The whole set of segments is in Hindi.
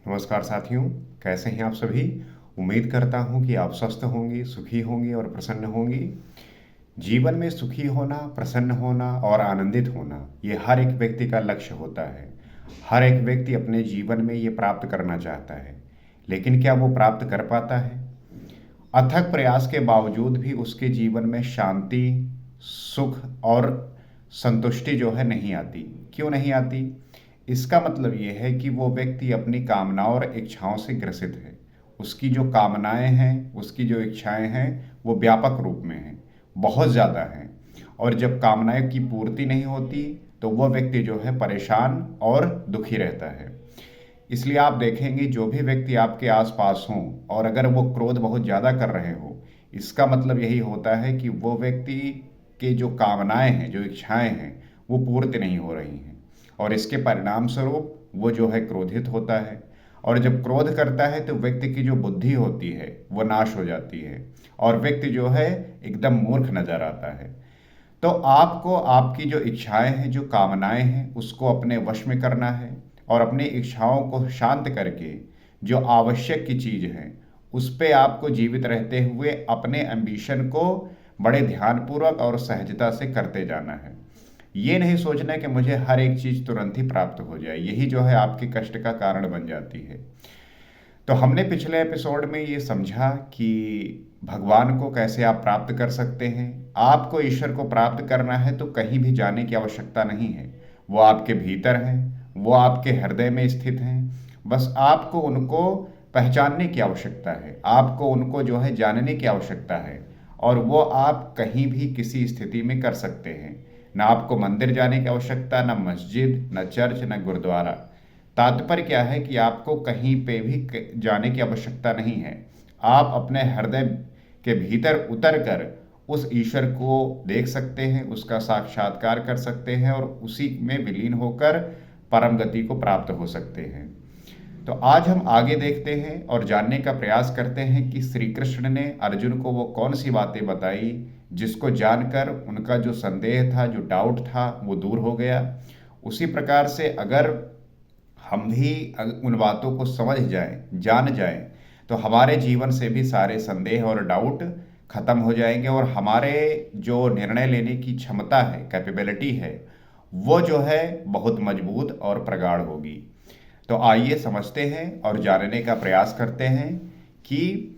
नमस्कार साथियों, कैसे हैं आप सभी। उम्मीद करता हूं कि आप स्वस्थ होंगे, सुखी होंगे और प्रसन्न होंगे। जीवन में सुखी होना, प्रसन्न होना और आनंदित होना ये हर एक व्यक्ति का लक्ष्य होता है। हर एक व्यक्ति अपने जीवन में ये प्राप्त करना चाहता है, लेकिन क्या वो प्राप्त कर पाता है? अथक प्रयास के बावजूद भी उसके जीवन में शांति, सुख और संतुष्टि जो है नहीं आती। क्यों नहीं आती? इसका मतलब ये है कि वो व्यक्ति अपनी कामनाओं और इच्छाओं से ग्रसित है। उसकी जो कामनाएं हैं, उसकी जो इच्छाएं हैं, वो व्यापक रूप में हैं, बहुत ज़्यादा हैं। और जब कामनाएं की पूर्ति नहीं होती तो वह व्यक्ति जो है परेशान और दुखी रहता है। इसलिए आप देखेंगे जो भी व्यक्ति आपके आसपास हों और अगर वो क्रोध बहुत ज़्यादा कर रहे हो, इसका मतलब यही होता है कि वो व्यक्ति के जो कामनाएं हैं, जो इच्छाएं हैं, वो पूर्ति नहीं हो रही हैं और इसके परिणाम स्वरूप वो जो है क्रोधित होता है। और जब क्रोध करता है तो व्यक्ति की जो बुद्धि होती है वो नाश हो जाती है और व्यक्ति जो है एकदम मूर्ख नजर आता है। तो आपको आपकी जो इच्छाएं हैं, जो कामनाएं हैं, उसको अपने वश में करना है और अपनी इच्छाओं को शांत करके जो आवश्यक की चीज़ है उस पे आपको जीवित रहते हुए अपने एम्बिशन को बड़े ध्यानपूर्वक और सहजता से करते जाना है। ये नहीं सोचना कि मुझे हर एक चीज़ तुरंत ही प्राप्त हो जाए, यही जो है आपके कष्ट का कारण बन जाती है। तो हमने पिछले एपिसोड में ये समझा कि भगवान को कैसे आप प्राप्त कर सकते हैं। आपको ईश्वर को प्राप्त करना है तो कहीं भी जाने की आवश्यकता नहीं है। वो आपके भीतर हैं, वो आपके हृदय में स्थित हैं। बस आपको उनको पहचानने की आवश्यकता है, आपको उनको जो है जानने की आवश्यकता है। और वो आप कहीं भी किसी स्थिति में कर सकते हैं। ना आपको मंदिर जाने की आवश्यकता, ना मस्जिद, ना चर्च, ना गुरुद्वारा। तात्पर्य क्या है कि आपको कहीं पे भी जाने की आवश्यकता नहीं है। आप अपने हृदय के भीतर उतर कर उस ईश्वर को देख सकते हैं, उसका साक्षात्कार कर सकते हैं और उसी में विलीन होकर परम गति को प्राप्त हो सकते हैं। तो आज हम आगे देखते हैं और जानने का प्रयास करते हैं कि श्री कृष्ण ने अर्जुन को वो कौन सी बातें बताई जिसको जानकर उनका जो संदेह था, जो डाउट था, वो दूर हो गया। उसी प्रकार से अगर हम भी उन बातों को समझ जाएं, जान जाएं, तो हमारे जीवन से भी सारे संदेह और डाउट खत्म हो जाएंगे और हमारे जो निर्णय लेने की क्षमता है, कैपेबिलिटी है, वो जो है बहुत मजबूत और प्रगाढ़ होगी। तो आइए समझते हैं और जानने का प्रयास करते हैं कि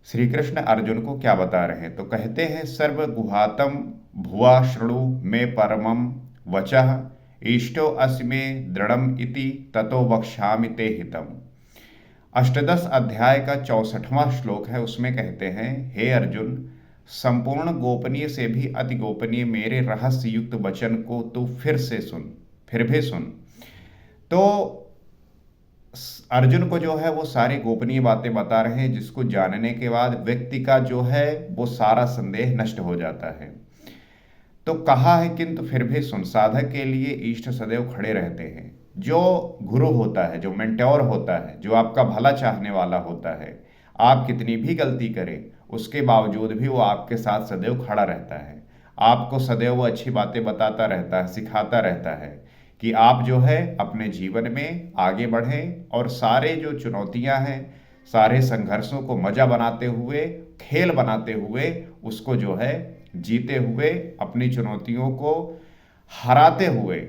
श्री कृष्ण अर्जुन को क्या बता रहे हैं। तो कहते हैं, सर्व गुहातम भुवा शृणु मे परमम वचः इष्टो अस्मे दृढ़म इति ततो वक्ष्यामि ते हितम। अष्टदश अध्याय का 64वां श्लोक है। उसमें कहते हैं, हे अर्जुन, संपूर्ण गोपनीय से भी अति गोपनीय मेरे रहस्य युक्त वचन को तू फिर से सुन, फिर भी सुन। तो अर्जुन को जो है वो सारी गोपनीय बातें बता रहे हैं जिसको जानने के बाद व्यक्ति का जो है वो सारा संदेह नष्ट हो जाता है। तो कहा है, किंतु फिर भी सुन, साधक के लिए इष्ट सदैव खड़े रहते हैं। जो गुरु होता है, जो मेंटोर होता है, जो आपका भला चाहने वाला होता है, आप कितनी भी गलती करें उसके बावजूद भी वो आपके साथ सदैव खड़ा रहता है। आपको सदैव वो अच्छी बातें बताता रहता है, सिखाता रहता है कि आप जो है अपने जीवन में आगे बढ़ें और सारे जो चुनौतियां हैं, सारे संघर्षों को मजा बनाते हुए, खेल बनाते हुए, उसको जो है जीते हुए, अपनी चुनौतियों को हराते हुए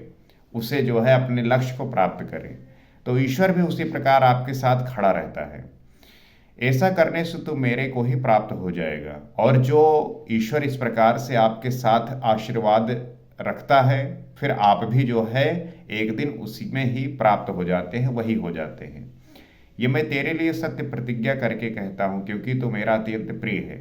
उसे जो है अपने लक्ष्य को प्राप्त करें। तो ईश्वर भी उसी प्रकार आपके साथ खड़ा रहता है। ऐसा करने से तो मेरे को ही प्राप्त हो जाएगा। और जो ईश्वर इस प्रकार से आपके साथ आशीर्वाद रखता है, फिर आप भी जो है एक दिन उसी में ही प्राप्त हो जाते हैं, वही हो जाते हैं। ये मैं तेरे लिए सत्य प्रतिज्ञा करके कहता हूँ, क्योंकि तू मेरा अत्यंत प्रिय है।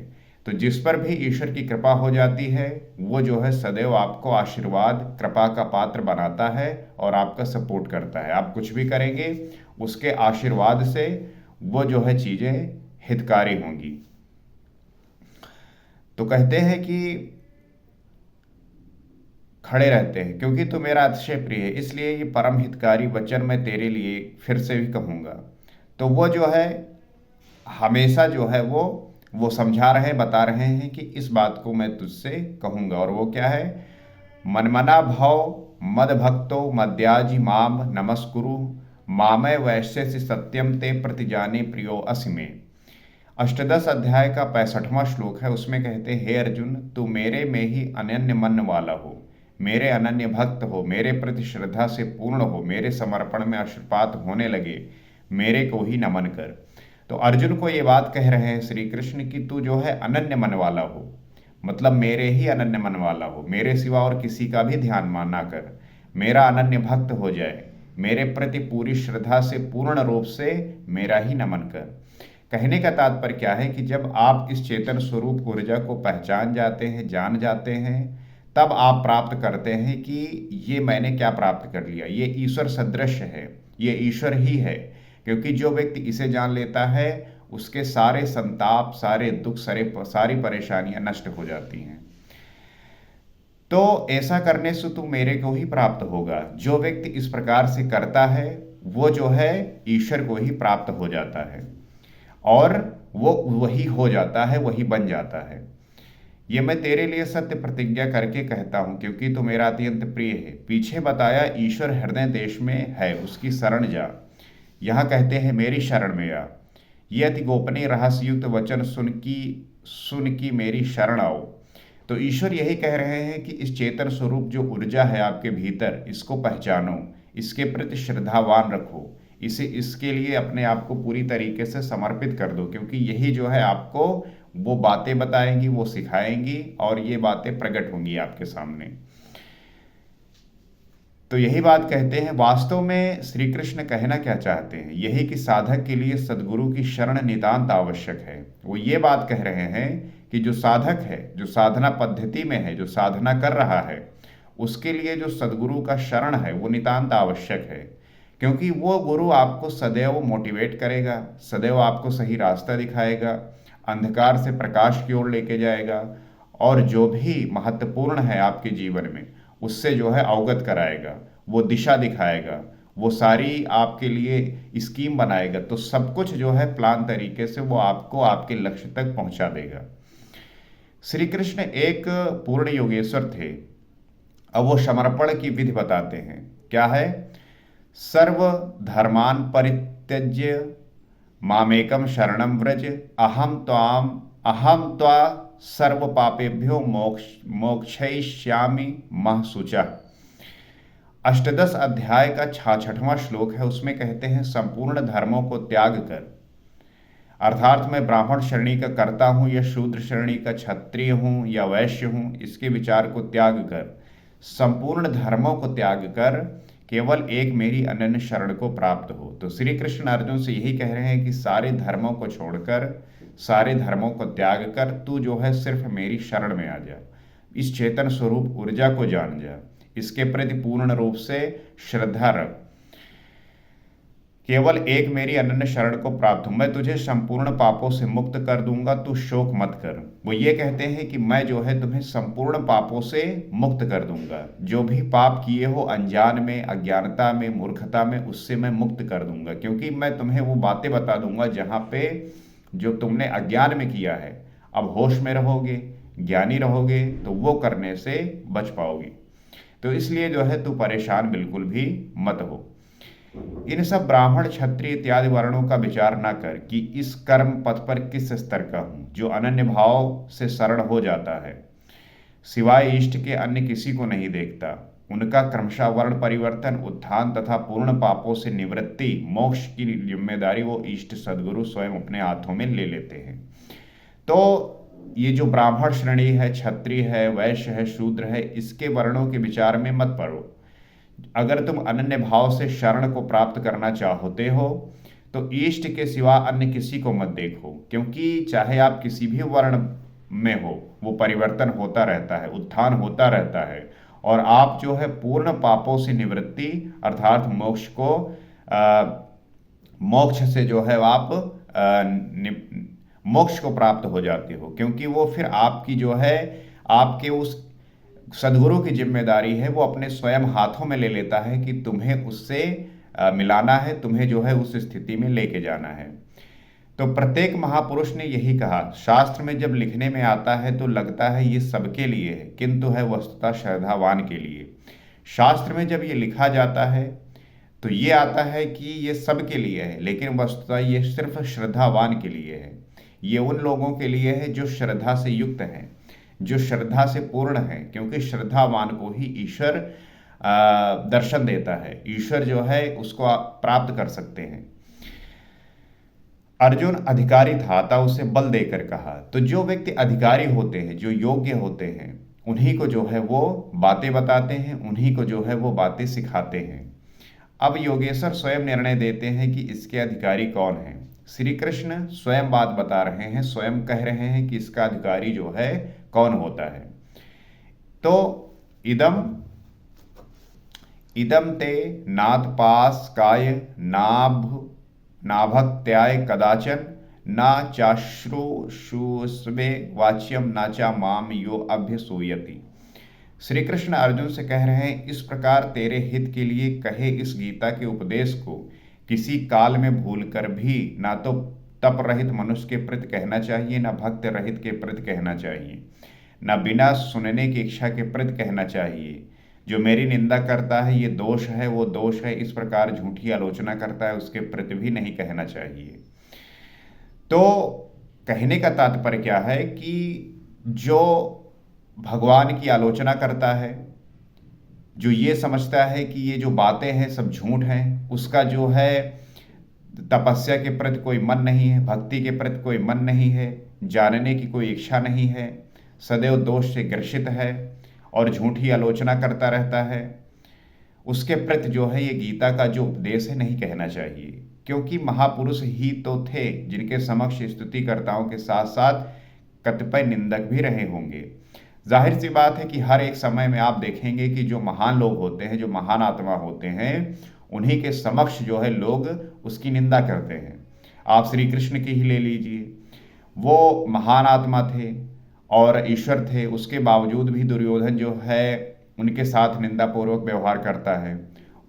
तो जिस पर भी ईश्वर की कृपा हो जाती है वो जो है सदैव आपको आशीर्वाद, कृपा का पात्र बनाता है और आपका सपोर्ट करता है। आप कुछ भी करेंगे उसके आशीर्वाद से वो जो है चीजें हितकारी होंगी। तो कहते हैं कि खड़े रहते हैं, क्योंकि तू मेरा अतिशय प्रिय है, इसलिए ये परम हितकारी वचन मैं तेरे लिए फिर से भी कहूंगा। तो वो जो है हमेशा जो है वो समझा रहे हैं, बता रहे हैं कि इस बात को मैं तुझसे कहूंगा। और वो क्या है, मनमना भव मद भक्तो मद्याजी माम नमस्कुरु मामय वैश्यसि सत्यम ते प्रतिजाने प्रियो असि में। अष्टदश अध्याय का 65वां श्लोक है। उसमें कहते हैं, हे अर्जुन, तू मेरे में ही अनन्य मन वाला हो, मेरे अनन्य भक्त हो, मेरे प्रति श्रद्धा से पूर्ण हो, मेरे समर्पण में अश्रुपात होने लगे, मेरे को ही नमन कर। तो अर्जुन को ये बात कह रहे हैं श्री कृष्ण कि तू जो है अनन्य मन वाला हो, मतलब मेरे ही अनन्य मन वाला हो, मेरे सिवा और किसी का भी ध्यान ना कर, मेरा अनन्य भक्त हो जाए, मेरे प्रति पूरी श्रद्धा से पूर्ण रूप से मेरा ही नमन कर। कहने का तात्पर्य क्या है कि जब आप इस चेतन स्वरूप ऊर्जा को पहचान जाते हैं, जान जाते हैं, तब आप प्राप्त करते हैं कि ये मैंने क्या प्राप्त कर लिया, ये ईश्वर सदृश है, ये ईश्वर ही है। क्योंकि जो व्यक्ति इसे जान लेता है उसके सारे संताप, सारे दुख, सारी परेशानियां नष्ट हो जाती हैं। तो ऐसा करने से तो मेरे को ही प्राप्त होगा। जो व्यक्ति इस प्रकार से करता है वो जो है ईश्वर को ही प्राप्त हो जाता है और वो वही हो जाता है, वही बन जाता है। ये मैं तेरे लिए सत्य प्रतिज्ञा करके कहता हूँ, क्योंकि तो मेरा अत्यंत प्रिय है। पीछे बताया ईश्वर हृदय देश में है, उसकी शरण जा। यहाँ कहते हैं मेरी शरण में आ। ये अति गोपनीय रहस्ययुक्त वचन सुन की मेरी शरण आओ। तो ईश्वर यही कह रहे हैं कि इस चेतन स्वरूप जो ऊर्जा है आपके भीतर, इसको पहचानो, इसके प्रति श्रद्धावान रखो, इसके लिए अपने आप को पूरी तरीके से समर्पित कर दो, क्योंकि यही जो है आपको वो बातें बताएंगी, वो सिखाएंगी और ये बातें प्रकट होंगी आपके सामने। तो यही बात कहते हैं। वास्तव में श्री कृष्ण कहना क्या चाहते हैं, यही कि साधक के लिए सद्गुरु की शरण नितांत आवश्यक है। वो ये बात कह रहे हैं कि जो साधक है, जो साधना पद्धति में है, जो साधना कर रहा है, उसके लिए जो सद्गुरु का शरण है वो नितांत आवश्यक है। क्योंकि वो गुरु आपको सदैव मोटिवेट करेगा, सदैव आपको सही रास्ता दिखाएगा, अंधकार से प्रकाश की ओर लेके जाएगा और जो भी महत्वपूर्ण है आपके जीवन में उससे जो है अवगत कराएगा, वो दिशा दिखाएगा, वो सारी आपके लिए स्कीम बनाएगा। तो सब कुछ जो है प्लान तरीके से वो आपको आपके लक्ष्य तक पहुंचा देगा। श्री कृष्ण एक पूर्ण योगेश्वर थे। अब वो समर्पण की विधि बताते हैं। क्या है? सर्व धर्मान परित्यज्य मामेकम शरणम व्रज अहम त्वा सर्व पापेभ्यो मोक्षयिष्यामि मः शुचः। अष्टदश अध्याय का 66वां श्लोक है। उसमें कहते हैं संपूर्ण धर्मों को त्याग कर, अर्थात मैं ब्राह्मण श्रेणी का कर्ता हूँ या शूद्र श्रेणी का क्षत्रिय हूँ या वैश्य हूँ, इसके विचार को त्याग कर, संपूर्ण धर्मों को त्याग कर केवल एक मेरी अनन्य शरण को प्राप्त हो। तो श्री कृष्ण अर्जुन से यही कह रहे हैं कि सारे धर्मों को छोड़कर, सारे धर्मों को त्याग कर तू जो है सिर्फ मेरी शरण में आ जा, इस चेतन स्वरूप ऊर्जा को जान जा, इसके प्रति पूर्ण रूप से श्रद्धा रख, केवल एक मेरी अनन्य शरण को प्राप्त हो, मैं तुझे संपूर्ण पापों से मुक्त कर दूंगा, तू शोक मत कर। वो ये कहते हैं कि मैं जो है तुम्हें संपूर्ण पापों से मुक्त कर दूंगा, जो भी पाप किए हो अनजान में, अज्ञानता में, मूर्खता में, उससे मैं मुक्त कर दूंगा। क्योंकि मैं तुम्हें वो बातें बता दूंगा जहाँ पे जो तुमने अज्ञान में किया है, अब होश में रहोगे, ज्ञानी रहोगे तो वो करने से बच पाओगे। तो इसलिए जो है तू परेशान बिल्कुल भी मत हो। इन सब ब्राह्मण, क्षत्रिय इत्यादि वर्णों का विचार न कर कि इस कर्म पथ पर किस स्तर का हूं। जो अनन्य भाव से शरण हो जाता है, सिवाय इष्ट के अन्य किसी को नहीं देखता, उनका क्रमशः वर्ण परिवर्तन, उत्थान तथा पूर्ण पापों से निवृत्ति, मोक्ष की जिम्मेदारी वो इष्ट सद्गुरु स्वयं अपने हाथों में ले लेते हैं। तो ये जो ब्राह्मण श्रेणी है, क्षत्रिय है, वैश्य है, शूद्र है, इसके वर्णों के विचार में मत पड़ो। अगर तुम अनन्य भाव से शरण को प्राप्त करना चाहते हो तो इष्ट के सिवा अन्य किसी को मत देखो, क्योंकि चाहे आप किसी भी वर्ण में हो, वो परिवर्तन होता रहता है, उत्थान होता रहता है, और आप जो है पूर्ण पापों से निवृत्ति अर्थात मोक्ष से जो है आप मोक्ष को प्राप्त हो जाते हो। क्योंकि वो फिर आपकी जो है आपके उस सद्गुरु की जिम्मेदारी है, वो अपने स्वयं हाथों में ले लेता है कि तुम्हें उससे मिलाना है, तुम्हें जो है उस स्थिति में लेके जाना है। तो प्रत्येक महापुरुष ने यही कहा। शास्त्र में जब लिखने में आता है तो लगता है ये सबके लिए है, किंतु है वस्तुतः श्रद्धावान के लिए। शास्त्र में जब ये लिखा जाता है तो ये आता है कि ये सबके लिए है, लेकिन वस्तुतः ये सिर्फ श्रद्धावान के लिए है। ये उन लोगों के लिए है जो श्रद्धा से युक्त हैं, जो श्रद्धा से पूर्ण है, क्योंकि श्रद्धावान को ही ईश्वर दर्शन देता है, ईश्वर जो है उसको आप प्राप्त कर सकते हैं। अर्जुन अधिकारी था अतः उसे बल देकर कहा। तो जो व्यक्ति अधिकारी होते हैं, जो योग्य होते हैं, उन्हीं को जो है वो बातें बताते हैं, उन्हीं को जो है वो बातें सिखाते हैं। अब योगेश्वर स्वयं निर्णय देते हैं कि इसके अधिकारी कौन है। श्री कृष्ण स्वयं बात बता रहे हैं, स्वयं कह रहे हैं कि इसका अधिकारी जो है कौन होता है। तो इदम इदम ते नाथपास्काय नाभक्त्याय कदाचन न चाश्रुषुष्वे वाच्यम न चा माम यो अभ्यसूयति। श्री कृष्ण अर्जुन से कह रहे हैं, इस प्रकार तेरे हित के लिए कहे इस गीता के उपदेश को किसी काल में भूलकर भी ना तो तप रहित मनुष्य के प्रति कहना चाहिए, ना भक्त रहित के प्रति कहना चाहिए, ना बिना सुनने की इच्छा के प्रति कहना चाहिए। जो मेरी निंदा करता है ये दोष है, वो दोष है, इस प्रकार झूठी आलोचना करता है, उसके प्रति भी नहीं कहना चाहिए। तो कहने का तात्पर्य क्या है कि जो भगवान की आलोचना करता है, जो ये समझता है कि ये जो बातें हैं सब झूठ हैं, उसका जो है तपस्या के प्रति कोई मन नहीं है, भक्ति के प्रति कोई मन नहीं है, जानने की कोई इच्छा नहीं है, सदैव दोष से ग्रसित है और झूठी आलोचना करता रहता है, उसके प्रति जो है ये गीता का जो उपदेश है नहीं कहना चाहिए। क्योंकि महापुरुष ही तो थे जिनके समक्ष स्तुतिकर्ताओं के साथ साथ कतिपय निंदक भी रहे होंगे। जाहिर सी बात है कि हर एक समय में आप देखेंगे कि जो महान लोग होते हैं, जो महान आत्मा होते हैं, उन्हीं के समक्ष जो है लोग उसकी निंदा करते हैं। आप श्री कृष्ण की ही ले लीजिए, वो महान आत्मा थे और ईश्वर थे, उसके बावजूद भी दुर्योधन जो है उनके साथ निंदापूर्वक व्यवहार करता है।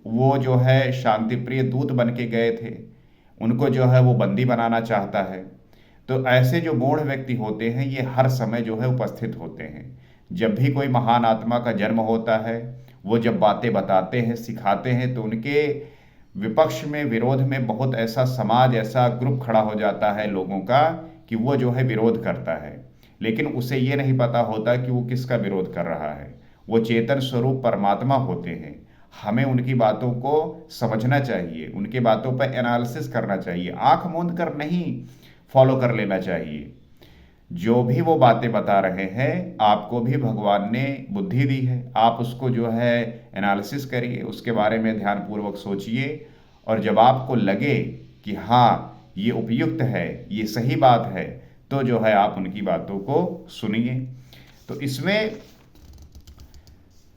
वो जो है शांति प्रिय दूत बन के गए थे, उनको जो है वो बंदी बनाना चाहता है। तो ऐसे जो मूढ़ व्यक्ति होते हैं ये हर समय जो है उपस्थित होते हैं। जब भी कोई महान आत्मा का जन्म होता है, वो जब बातें बताते हैं, सिखाते हैं, तो उनके विपक्ष में, विरोध में बहुत ऐसा समाज, ऐसा ग्रुप खड़ा हो जाता है लोगों का कि वो जो है विरोध करता है। लेकिन उसे ये नहीं पता होता कि वो किसका विरोध कर रहा है। वो चेतन स्वरूप परमात्मा होते हैं। हमें उनकी बातों को समझना चाहिए, उनकी बातों पर एनालिसिस करना चाहिए, आंख मूंद कर नहीं फॉलो कर लेना चाहिए। जो भी वो बातें बता रहे हैं, आपको भी भगवान ने बुद्धि दी है, आप उसको जो है एनालिसिस करिए, उसके बारे में ध्यानपूर्वक सोचिए, और जब आपको लगे कि हाँ ये उपयुक्त है, ये सही बात है, तो जो है आप उनकी बातों को सुनिए। तो इसमें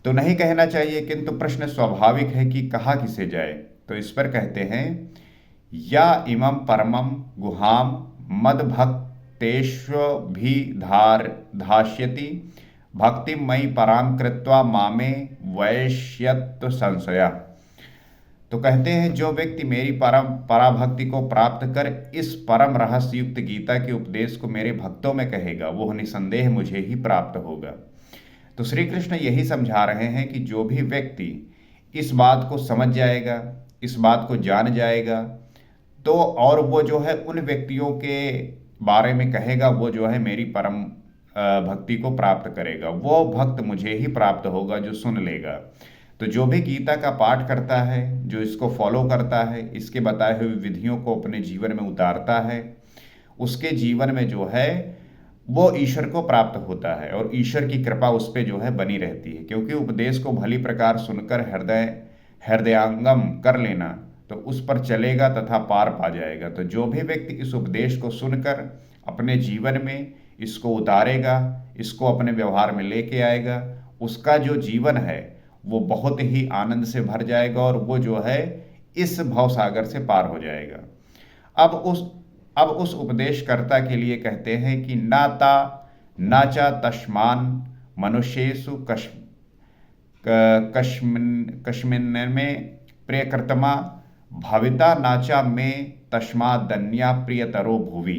तो नहीं कहना चाहिए, किंतु प्रश्न स्वाभाविक है कि कहा किसे जाए। तो इस पर कहते हैं, या इमं परमं गुहाम मद भक्तेष्वभिधास्यति भक्ति मयि पराम कृत्वा मामे वैश्यत्व संशया। तो कहते हैं, जो व्यक्ति मेरी पराभक्ति को प्राप्त कर इस परम रहस्ययुक्त गीता के उपदेश को मेरे भक्तों में कहेगा, वो निसंदेह मुझे ही प्राप्त होगा। तो श्री कृष्ण यही समझा रहे हैं कि जो भी व्यक्ति इस बात को समझ जाएगा, इस बात को जान जाएगा, तो और वो जो है उन व्यक्तियों के बारे में कहेगा, वो जो है मेरी परम भक्ति को प्राप्त करेगा, वो भक्त मुझे ही प्राप्त होगा जो सुन लेगा। तो जो भी गीता का पाठ करता है, जो इसको फॉलो करता है, इसके बताए हुए विधियों को अपने जीवन में उतारता है, उसके जीवन में जो है वो ईश्वर को प्राप्त होता है और ईश्वर की कृपा उस पर जो है बनी रहती है। क्योंकि उपदेश को भली प्रकार सुनकर हृदयांगम कर लेना, तो उस पर चलेगा तथा पार पा जाएगा। तो जो भी व्यक्ति इस उपदेश को सुनकर अपने जीवन में इसको उतारेगा, इसको अपने व्यवहार में लेके आएगा, उसका जो जीवन है वो बहुत ही आनंद से भर जाएगा और वो जो है इस भवसागर से पार हो जाएगा। अब उस उपदेशकर्ता के लिए कहते हैं कि नाचा तस्मान मनुष्येषु कस्मिन् में प्रियकृतमा भविता नाचा में तस्मादन्या प्रियतरो भुवि।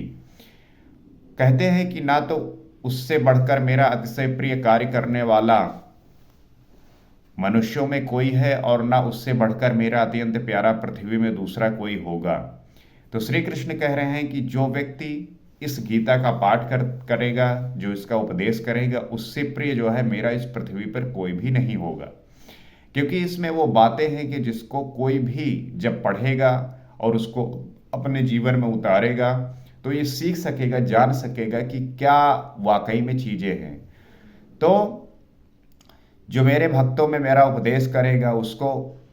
कहते हैं कि ना तो उससे बढ़कर मेरा अतिशय प्रिय कार्य करने वाला मनुष्यों में कोई है और ना उससे बढ़कर मेरा अत्यंत प्यारा पृथ्वी में दूसरा कोई होगा। तो श्री कृष्ण कह रहे हैं कि जो व्यक्ति इस गीता का पाठ करेगा, जो इसका उपदेश करेगा, उससे प्रिय जो है मेरा इस पृथ्वी पर कोई भी नहीं होगा। क्योंकि इसमें वो बातें हैं कि जिसको कोई भी जब पढ़ेगा और उसको अपने जीवन में उतारेगा तो ये सीख सकेगा, जान सकेगा कि क्या वाकई में चीज़ें हैं। तो जो मेरे भक्तों में मेरा उपदेश करेगा उसको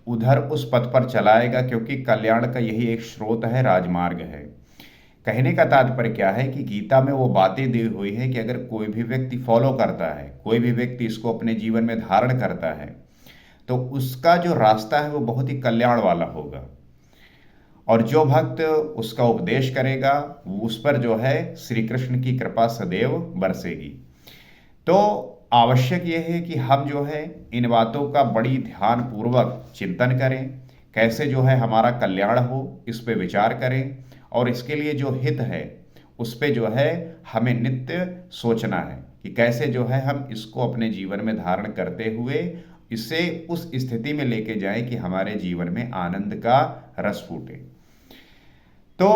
उधर उस पथ पर चलाएगा, क्योंकि कल्याण का यही एक स्रोत है, राजमार्ग है। कहने का तात्पर्य क्या है कि गीता में वो बातें दी हुई है कि अगर कोई भी व्यक्ति फॉलो करता है, कोई भी व्यक्ति इसको अपने जीवन में धारण करता है, तो उसका जो रास्ता है वो बहुत ही कल्याण वाला होगा। और जो भक्त उसका उपदेश करेगा उस पर जो है श्री कृष्ण की कृपा सदैव बरसेगी। तो आवश्यक यह है कि हम जो है इन बातों का बड़ी ध्यान पूर्वक चिंतन करें, कैसे जो है हमारा कल्याण हो इस पे विचार करें, और इसके लिए जो हित है उस पे जो है हमें नित्य सोचना है कि कैसे जो है हम इसको अपने जीवन में धारण करते हुए इसे उस स्थिति में लेके जाएं कि हमारे जीवन में आनंद का रस फूटे। तो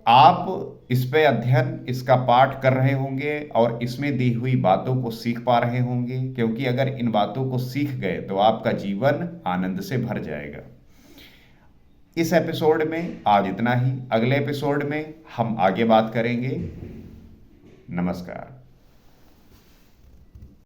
आप इस पे अध्ययन, इसका पाठ कर रहे होंगे और इसमें दी हुई बातों को सीख पा रहे होंगे, क्योंकि अगर इन बातों को सीख गए तो आपका जीवन आनंद से भर जाएगा। इस एपिसोड में आज इतना ही। अगले एपिसोड में हम आगे बात करेंगे। नमस्कार।